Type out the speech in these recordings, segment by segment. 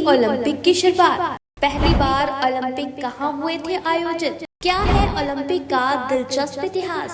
Olympic की शुरुआत। पहली बार ओलंपिक कहाँ हुए थे आयोजित? क्या है ओलंपिक का दिलचस्प इतिहास?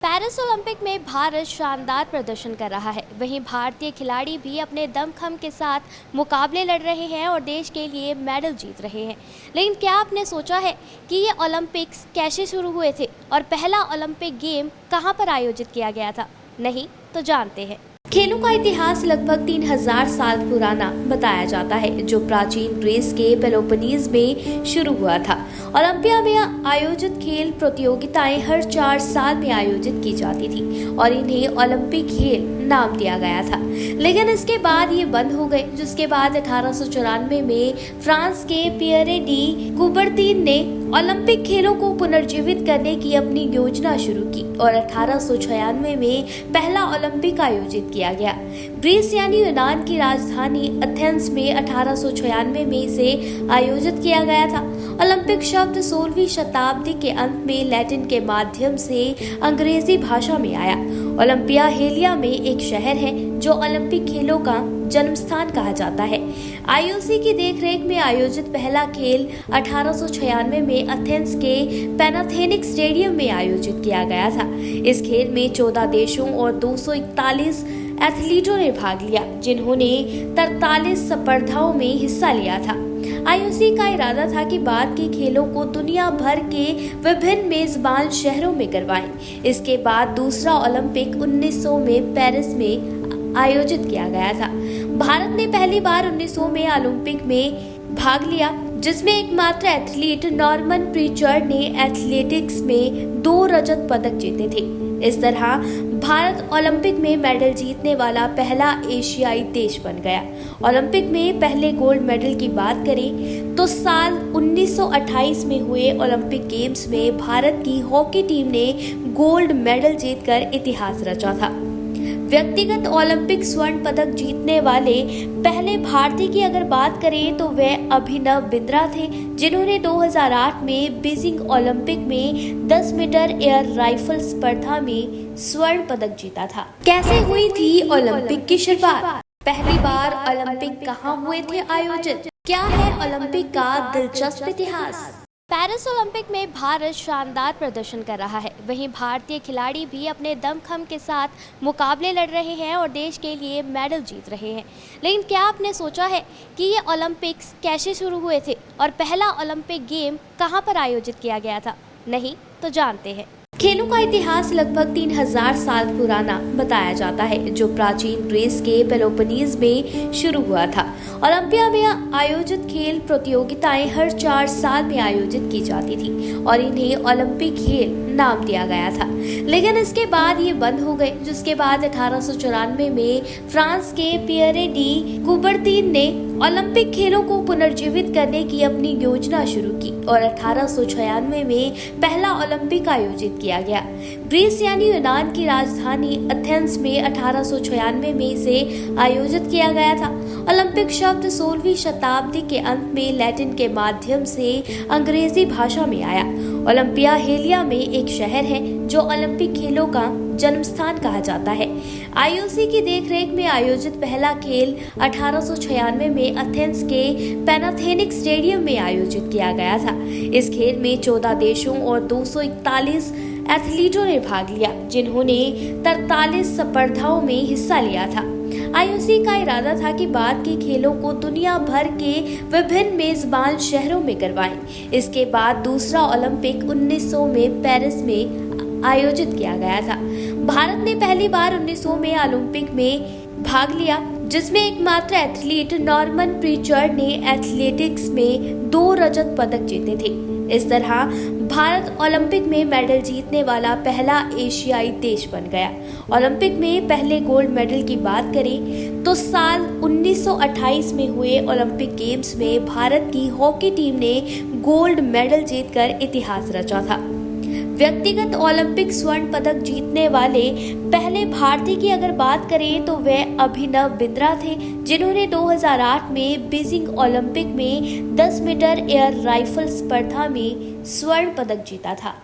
पेरिस ओलंपिक में भारत शानदार प्रदर्शन कर रहा है। वहीं भारतीय खिलाड़ी भी अपने दमखम के साथ मुकाबले लड़ रहे हैं और देश के लिए मेडल जीत रहे हैं। लेकिन क्या आपने सोचा है कि ये ओलंपिक्स कैसे शुरू हुए थे और पहला ओलंपिक गेम कहां पर आयोजित किया गया था? नहीं तो जानते हैं। खेलों का इतिहास लगभग 3000 साल पुराना बताया जाता है, जो प्राचीन ग्रीस के पेलोपोनीज में शुरू हुआ था। ओलंपिया में आयोजित खेल प्रतियोगिताएं हर 4 साल में आयोजित की जाती थी और इन्हें ओलंपिक खेल नाम दिया गया था। लेकिन इसके बाद ये बंद हो गए, जिसके बाद 1894 में फ्रांस के पियरे डी कुबरतीन ने ओलंपिक खेलों को पुनर्जीवित करने की अपनी योजना शुरू की और 1896 में पहला ओलंपिक आयोजित किया गया। ग्रीस यानी यूनान की राजधानी एथेंस में 1896 में इसे आयोजित किया गया था। ओलंपिक शब्द 16वीं शताब्दी के अंत में लैटिन के माध्यम से अंग्रेजी भाषा में आया। ओलंपिया हेलिया में एक शहर है जो ओलंपिक खेलों का जन्म स्थान कहा जाता है। आईओसी की देखरेख में आयोजित पहला खेल 1896 में एथेंस के पैनाथेनिक स्टेडियम में आयोजित किया गया था। इस खेल में 14 देशों और 241 एथलीटों ने भाग लिया, जिन्होंने 43 स्पर्धाओं में हिस्सा लिया था। आईओसी का इरादा था कि बाद के खेलों को दुनिया भर के विभिन्न मेजबान शहरों में करवाएं। इसके बाद दूसरा ओलंपिक 1900 में पेरिस में आयोजित किया गया था। भारत ने पहली बार 1900 में ओलंपिक में भाग लिया, जिसमें एकमात्र एथलीट नॉर्मन प्रीचर्ड ने एथलेटिक्स में 2 रजत पदक जीते थे। इस तरह भारत ओलंपिक में मेडल जीतने वाला पहला एशियाई देश बन गया। ओलंपिक में पहले गोल्ड मेडल की बात करें तो साल 1928 में हुए ओलंपिक गेम्स में भारत की हॉकी टीम ने गोल्ड मेडल जीतकर इतिहास रचा था। व्यक्तिगत ओलंपिक स्वर्ण पदक जीतने वाले पहले भारतीय की अगर बात करें तो वे अभिनव बिंद्रा थे, जिन्होंने 2008 में बीजिंग ओलंपिक में 10 मीटर एयर राइफल स्पर्धा में स्वर्ण पदक जीता था। कैसे हुई थी ओलंपिक की शुरुआत? पहली बार ओलंपिक कहाँ हुए थे आयोजित? क्या है ओलंपिक का दिलचस्प इतिहास? पेरिस ओलंपिक में भारत शानदार प्रदर्शन कर रहा है। वहीं भारतीय खिलाड़ी भी अपने दमखम के साथ मुकाबले लड़ रहे हैं और देश के लिए मेडल जीत रहे हैं। लेकिन क्या आपने सोचा है कि ये ओलंपिक्स कैसे शुरू हुए थे और पहला ओलंपिक गेम कहां पर आयोजित किया गया था? नहीं तो जानते हैं। खेलों का इतिहास लगभग 3000 साल पुराना बताया जाता है, जो प्राचीन ग्रीस के पेलोपोनीज में शुरू हुआ था। ओलंपिया में आयोजित खेल प्रतियोगिताएं हर 4 साल में आयोजित की जाती थी और इन्हें ओलंपिक खेल नाम दिया गया था। लेकिन इसके बाद ये बंद हो गए, जिसके बाद 1894 में फ्रांस के पियरे डी कुबरतीन ने ओलंपिक खेलों को पुनर्जीवित करने की अपनी योजना शुरू की और 1896 में पहला ओलंपिक आयोजित किया गया। ग्रीस यानी यूनान की राजधानी एथेंस में 1896 में इसे आयोजित किया गया था। ओलंपिक शब्द 16वीं शताब्दी के अंत में लैटिन के माध्यम से अंग्रेजी भाषा में आया। ओलंपिया हेलिया में एक शहर है जो ओलंपिक खेलों का जन्म स्थान कहा जाता है। आईओसी की देखरेख में आयोजित पहला खेल 1896 में एथेंस के पैनाथेनिक स्टेडियम में आयोजित किया गया था। इस खेल में 14 देशों और 241 एथलीटों ने भाग लिया, जिन्होंने 43 स्पर्धाओं में हिस्सा लिया था। आईओसी का इरादा था कि बाद के खेलों को दुनिया भर के विभिन्न मेजबान शहरों में करवाएं। इसके बाद दूसरा ओलंपिक 1900 में पेरिस में आयोजित किया गया था। भारत ने पहली बार 1900 में ओलंपिक में भाग लिया, जिसमें एकमात्र एथलीट नॉर्मन प्रीचर्ड ने एथलेटिक्स में 2 रजत पदक जीते थे। इस तरह भारत ओलंपिक में मेडल जीतने वाला पहला एशियाई देश बन गया। ओलंपिक में पहले गोल्ड मेडल की बात करें तो साल 1928 में हुए ओलंपिक गेम्स में भारत की हॉकी टीम ने गोल्ड मेडल जीतकर इतिहास रचा था। व्यक्तिगत ओलंपिक स्वर्ण पदक जीतने वाले पहले भारतीय की अगर बात करें तो वे अभिनव बिंद्रा थे, जिन्होंने 2008 में बीजिंग ओलंपिक में 10 मीटर एयर राइफल स्पर्धा में स्वर्ण पदक जीता था।